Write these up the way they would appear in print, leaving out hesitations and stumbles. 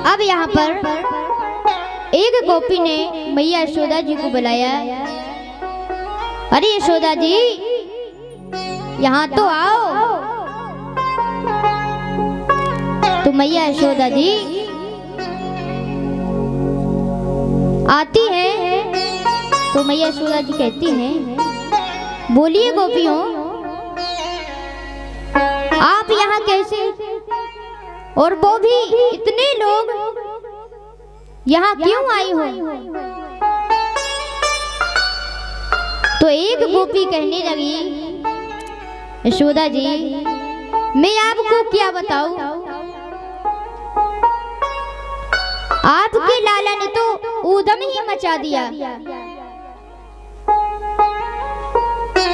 अब यहाँ पर एक गोपी ने मैया यशोदा जी को बुलाया। अरे यशोदा जी, यहाँ तो आओ। तो मैया यशोदा जी आती है। तो मैया यशोदा जी कहती हैं, बोलिए गोपियों, आप यहाँ कैसे, और वो भी इतने लोग यहाँ क्यों आई हो? तो एक गोपी कहने लगी, यशोदा जी मैं आपको क्या बताऊं, आपके लाला ने तो ऊधम ही मचा दिया।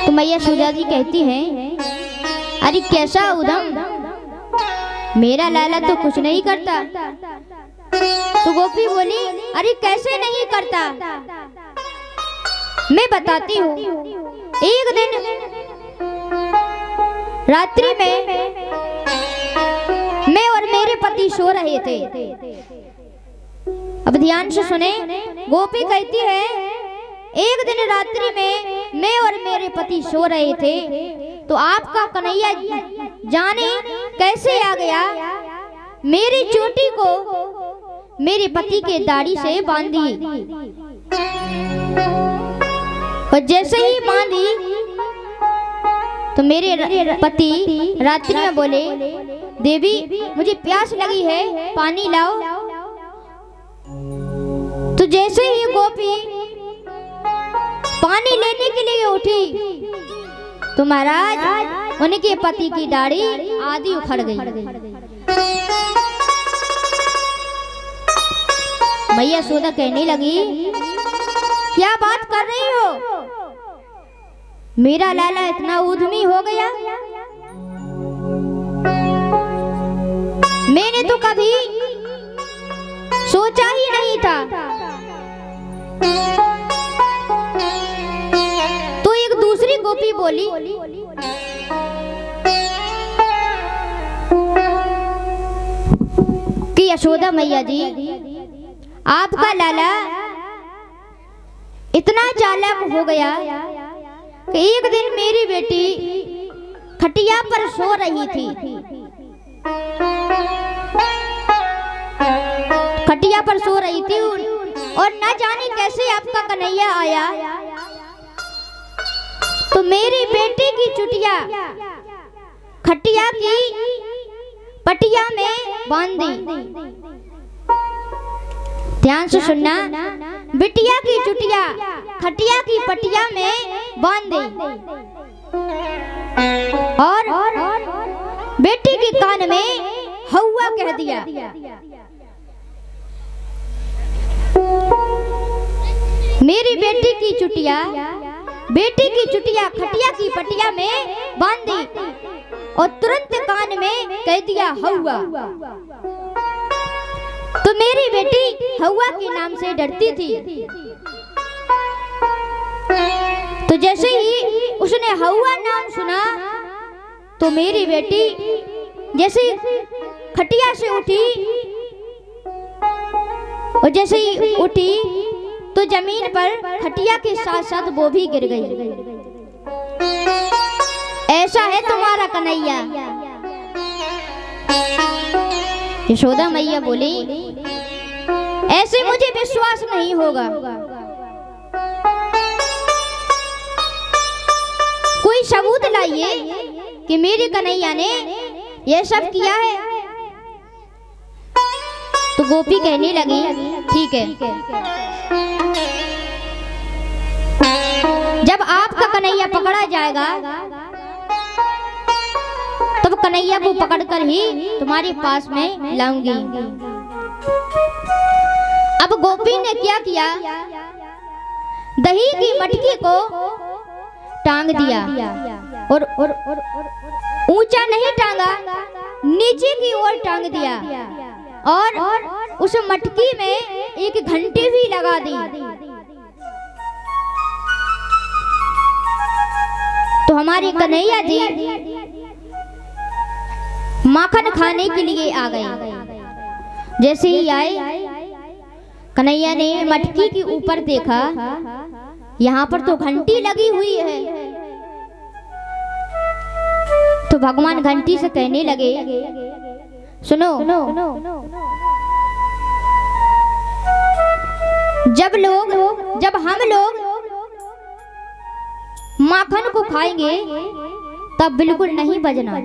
तो मैया यशोदा जी कहती हैं, अरे कैसा ऊधम, मेरा लाला तो कुछ नहीं करता। तो गोपी बोली, अरे कैसे नहीं करता, मैं बताती हूँ। एक दिन रात्रि में मैं और मेरे पति सो रहे थे। अब ध्यान से सुने, गोपी कहती है, एक दिन रात्रि में मैं और मेरे पति सो रहे थे, तो आपका कन्हैया जाने कैसे आ गया, मेरी चोटी को मेरे पति के दाढ़ी से बांधी, और जैसे ही बांधी तो मेरे पति रात्रि में बोले, देवी मुझे प्यास लगी है, पानी लाओ। तो जैसे ही गोपी पानी लेने के लिए उठी तो महाराज उनके पति की दाढ़ी आधी उखड़ गई। मैया यशोदा कहने लगी, क्या बात कर रही हो, मेरा लाला इतना उद्यमी हो गया, मैंने तो कभी सोचा ही नहीं था। तो एक दूसरी गोपी बोली, कि यशोदा मैया जी, आपका लाला इतना चालाक हो गया कि एक दिन मेरी बेटी खटिया पर सो रही थी, खटिया पर सो रही थी, और न जाने कैसे आपका कन्हैया आया, तो मेरी बेटी की चुटिया खटिया की पटिया में बांध दी। ध्यान से सुनना, बिटिया की चुटिया खटिया की पटिया में बांध दी, और बेटी के कान में हौवा कह दिया। मेरी बेटी की चुटिया खटिया की पटिया में बांध दी, और तुरंत कान में कह दिया हौवा। तो मेरी बेटी हौवा के नाम से डरती थी। तो जैसे ही उसने हौवा नाम सुना तो मेरी बेटी जैसे खटिया से उठी, और जैसे ही उठी तो जमीन पर खटिया के साथ साथ वो भी गिर गई। ऐसा है तुम्हारा कन्हैया। यशोदा मैया बोली, ऐसे मुझे विश्वास नहीं होगा, कोई सबूत लाइए कि मेरे कन्हैया ने यह सब किया है। तो गोपी कहने लगी, ठीक है, जब आपका कन्हैया पकड़ा जाएगा तब कन्हैया को पकड़कर ही तुम्हारे पास में लाऊंगी। अब गोपी ने क्या किया, दही की मटकी को टांग दिया, और ऊंचा नहीं टांगा, नीचे की ओर टांग दिया, और उस मटकी में एक घंटी भी लगा दी। तो हमारे कन्हैया जी माखन खाने के लिए आ गए। जैसे ही आए, कन्हैया ने मटकी के ऊपर देखा, यहाँ पर तो घंटी लगी हुई है। तो भगवान घंटी से कहने लगे, सुनो, जब हम लोग माखन को खाएंगे तब बिल्कुल नहीं बजना।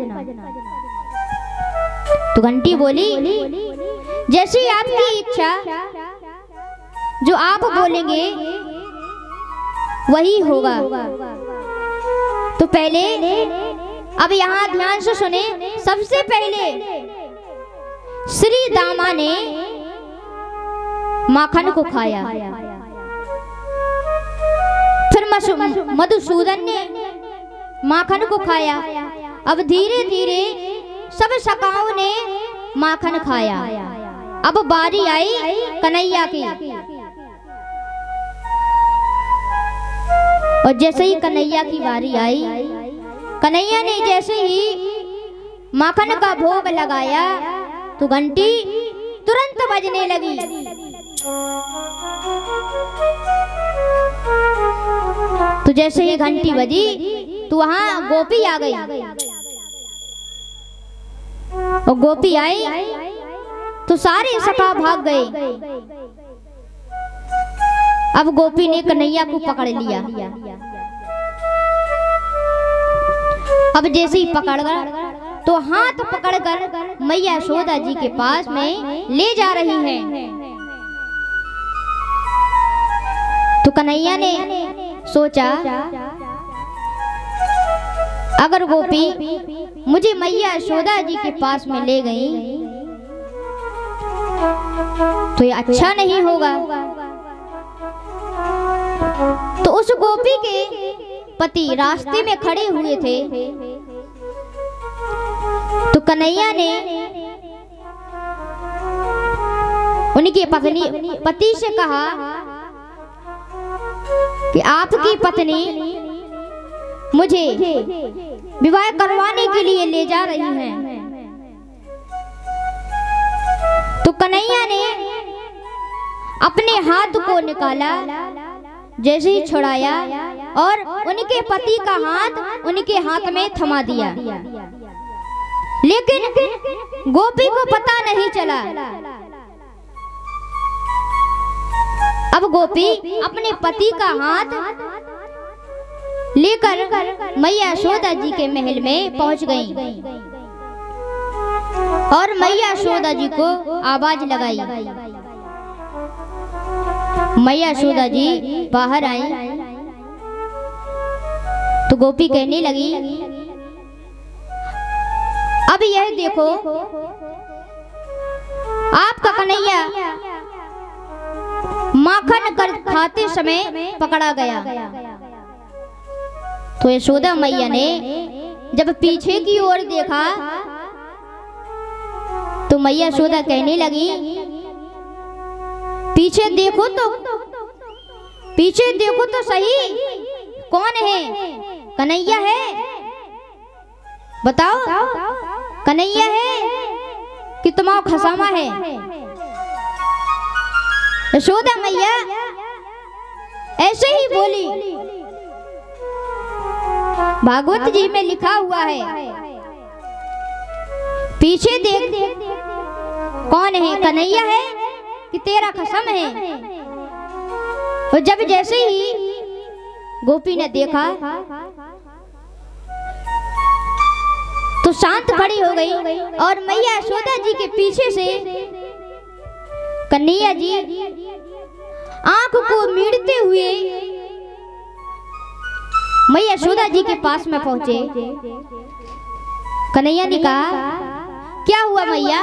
तो घंटी बोली, जैसी आपकी इच्छा, जो आप बोलेंगे वही होगा। तो पहले अब यहाँ ध्यान से सुने, सबसे पहले श्री दामा ने माखन को खाया, फिर मधुसूदन ने माखन को खाया। अब धीरे धीरे सब सखाओं ने माखन खाया। अब बारी आई कन्हैया की, और जैसे ही कन्हैया की बारी आई, कन्हैया ने जैसे ही माखन का भोग लगाया तो घंटी तुरंत बजने लगी। तो जैसे ही घंटी बजी तो वहां गोपी आ गई, और गोपी आई तो सारे सखा भाग गए। अब गोपी ने कन्हैया को पकड़ लिया। अब जैसे ही पकड़कर तो हाथ पकड़कर मैया यशोदा जी के पास में ले जा रही हैं। तो कन्हैया ने सोचा, अगर गोपी मुझे मैया यशोदा जी के पास में ले गई तो ये अच्छा नहीं होगा। तो उस गोपी के पति रास्ते में खड़े हुए थे। तो कन्हैया ने उनके पति से कहा कि आपकी पत्नी मुझे विवाह करवाने के लिए ले जा रही हैं। तो कन्हैया ने अपने हाथ को निकाला, जैसे ही छुड़ाया और उनके पति का हाथ उनके हाथ में थमा दिया। लेकिन गोपी को पता नहीं चला। अब गोपी अपने पति का हाथ लेकर मैया यशोदा जी के महल में पहुंच गई और मैया यशोदा जी को आवाज लगाई। मैया यशोदा जी बाहर आई तो गोपी कहने लगी, अब यह देखो, आपका कन्हैया माखन कर खाते समय पकड़ा गया। तो यशोदा मैया ने जब पीछे की ओर देखा तो मैया यशोदा कहने लगी, पीछे देखो तो सही, कौन है? कन्हैया है? बताओ, कन्हैया है कि तुम्हारा खसामा है? यशोदा मैया ऐसे ही बोली। भागवत जी में लिखा हुआ है, पीछे देख, कौन है? कन्हैया है कि तेरा खसम है? और जब जैसे ही गोपी ने देखा तो शांत खड़ी हो गई और मैया यशोदा जी के पीछे से कन्हैया जी आंख को मीड़ते हुए मैया यशोदा जी के पास में पहुंचे। कन्हैया ने कहा, क्या हुआ मैया?